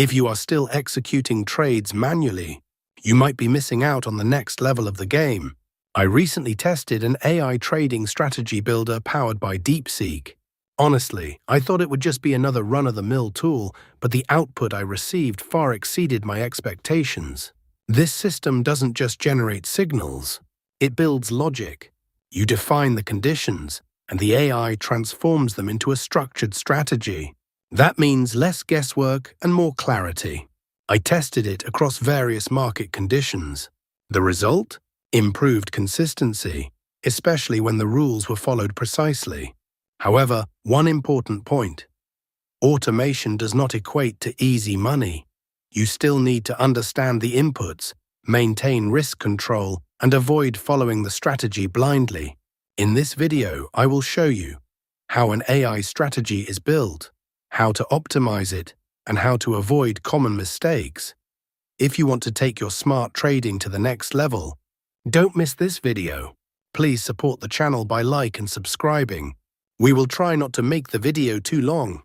If you are still executing trades manually, you might be missing out on the next level of the game. I recently tested an AI trading strategy builder powered by DeepSeek. Honestly, I thought it would just be another run-of-the-mill tool, but the output I received far exceeded my expectations. This system doesn't just generate signals, it builds logic. You define the conditions, and the AI transforms them into a structured strategy. That means less guesswork and more clarity. I tested it across various market conditions. The result? Improved consistency, especially when the rules were followed precisely. However, one important point: automation does not equate to easy money. You still need to understand the inputs, maintain risk control, and avoid following the strategy blindly. In this video, I will show you how an AI strategy is built, how to optimize it, and how to avoid common mistakes. If you want to take your smart trading to the next level, don't miss this video. Please support the channel by like and subscribing. We will try not to make the video too long.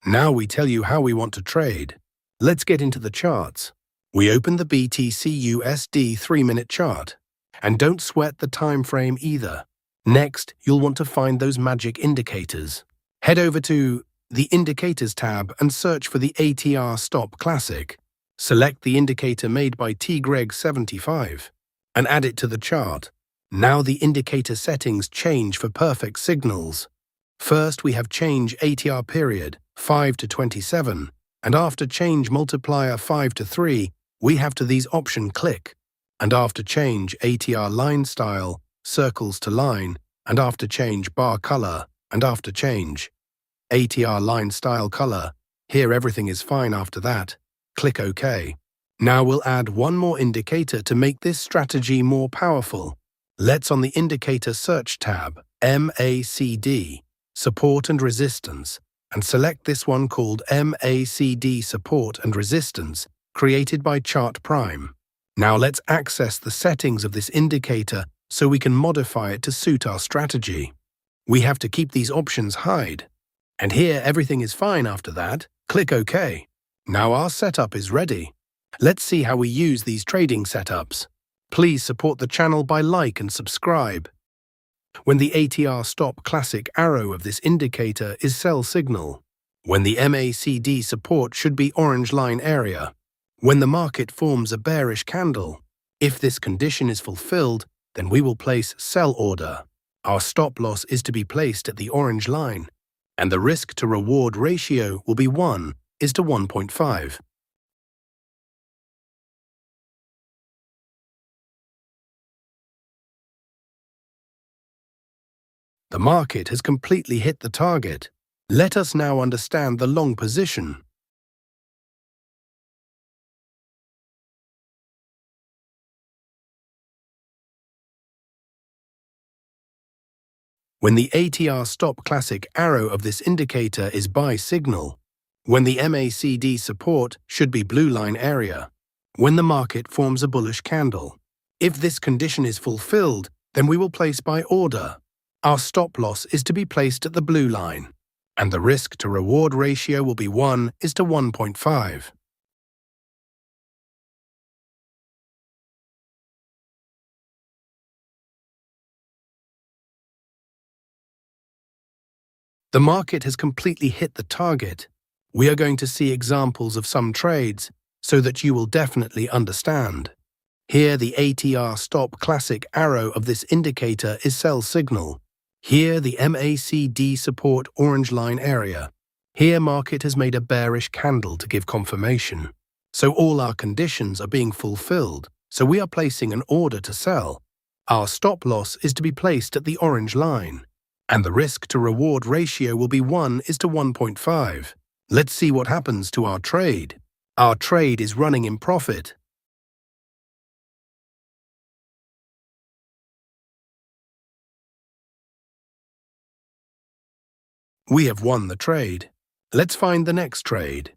Now we tell you how we want to trade. Let's get into the charts. We open the BTC/USD 3-minute chart. And don't sweat the time frame either. Next, you'll want to find those magic indicators. Head over to the Indicators tab and search for the ATR Stop Classic. Select the indicator made by TGreg75 and add it to the chart. Now the indicator settings change for perfect signals. First, we have change ATR period 5 to 27, and after change multiplier 5 to 3, we have to these option click, and after change ATR line style, circles to line, and after change bar color, and after change ATR line style color. Here everything is fine after that. Click OK. Now we'll add one more indicator to make this strategy more powerful. Let's on the Indicator Search tab, MACD, Support and Resistance, and select this one called MACD Support and Resistance, created by Chart Prime. Now let's access the settings of this indicator so we can modify it to suit our strategy. We have to keep these options hide. And here everything is fine after that. Click OK. Now our setup is ready. Let's see how we use these trading setups. Please support the channel by like and subscribe. When the ATR Stop Classic arrow of this indicator is sell signal. When the MACD support should be orange line area. When the market forms a bearish candle. If this condition is fulfilled, then we will place sell order. Our stop loss is to be placed at the orange line, and the risk to reward ratio will be 1:1.5. The market has completely hit the target. Let us now understand the long position. When the ATR Stop Classic arrow of this indicator is buy signal. When the MACD support should be blue line area. When the market forms a bullish candle. If this condition is fulfilled, then we will place buy order. Our stop loss is to be placed at the blue line, and the risk to reward ratio will be 1:1.5. The market has completely hit the target. We are going to see examples of some trades so that you will definitely understand. Here the ATR Stop Classic arrow of this indicator is sell signal. Here the MACD support orange line area. Here market has made a bearish candle to give confirmation. So all our conditions are being fulfilled, so we are placing an order to sell. Our stop loss is to be placed at the orange line, and the risk to reward ratio will be 1:1.5. Let's see what happens to our trade. Our trade is running in profit. We have won the trade. Let's find the next trade.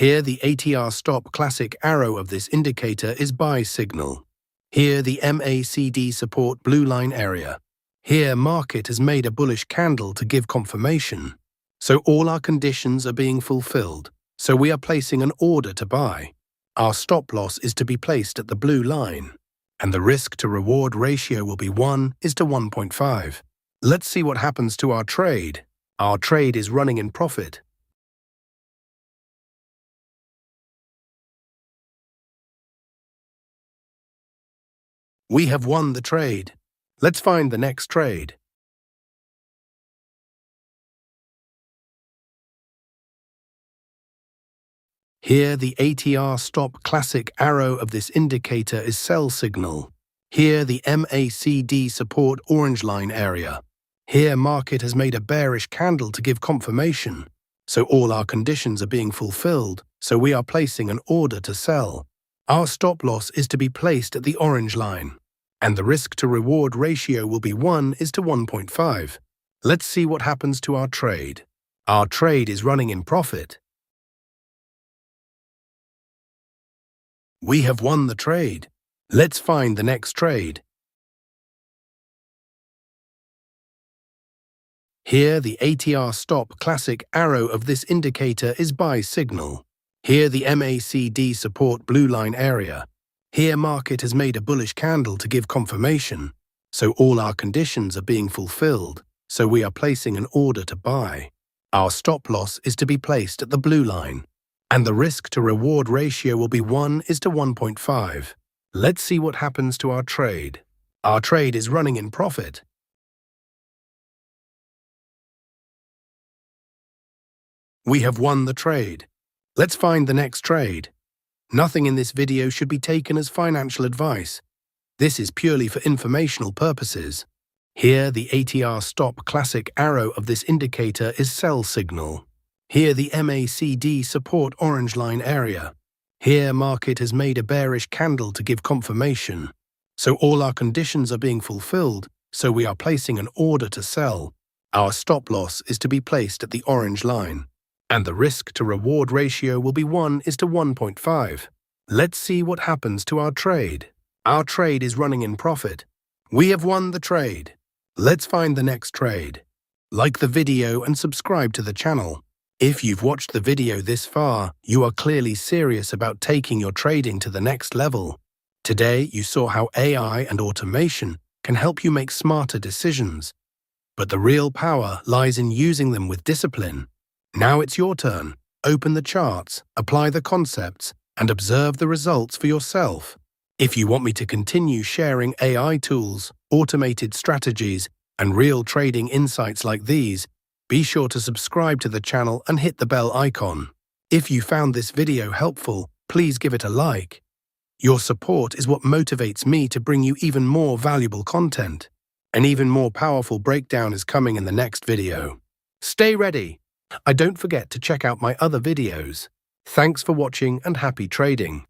Here the ATR Stop Classic arrow of this indicator is buy signal. Here, the MACD support blue line area. Here, market has made a bullish candle to give confirmation. So all our conditions are being fulfilled. So we are placing an order to buy. Our stop loss is to be placed at the blue line. And the risk to reward ratio will be 1:1.5. Let's see what happens to our trade. Our trade is running in profit. We have won the trade. Let's find the next trade. Here, the ATR stop classic arrow of this indicator is sell signal. Here, the MACD support orange line area. Here, market has made a bearish candle to give confirmation. So all our conditions are being fulfilled, so we are placing an order to sell. Our stop loss is to be placed at the orange line. And the risk to reward ratio will be 1:1.5. Let's see what happens to our trade. Our trade is running in profit. We have won the trade. Let's find the next trade. Here, the ATR stop classic arrow of this indicator is buy signal. Here, the MACD support blue line area. Here, market has made a bullish candle to give confirmation. So all our conditions are being fulfilled. So we are placing an order to buy. Our stop loss is to be placed at the blue line. And the risk to reward ratio will be 1:1.5. Let's see what happens to our trade. Our trade is running in profit. We have won the trade. Let's find the next trade. Nothing in this video should be taken as financial advice. This is purely for informational purposes. Here, the ATR stop classic arrow of this indicator is sell signal. Here, the MACD support orange line area. Here, market has made a bearish candle to give confirmation. So all our conditions are being fulfilled, so we are placing an order to sell. Our stop loss is to be placed at the orange line. And the risk to reward ratio will be 1:1.5. Let's see what happens to our trade. Our trade is running in profit. We have won the trade. Let's find the next trade. Like the video and subscribe to the channel. If you've watched the video this far, you are clearly serious about taking your trading to the next level. Today, you saw how AI and automation can help you make smarter decisions. But the real power lies in using them with discipline. Now it's your turn. Open the charts, apply the concepts, and observe the results for yourself. If you want me to continue sharing AI tools, automated strategies, and real trading insights like these, be sure to subscribe to the channel and hit the bell icon. If you found this video helpful, please give it a like. Your support is what motivates me to bring you even more valuable content. An even more powerful breakdown is coming in the next video. Stay ready! And don't forget to check out my other videos. Thanks for watching and happy trading.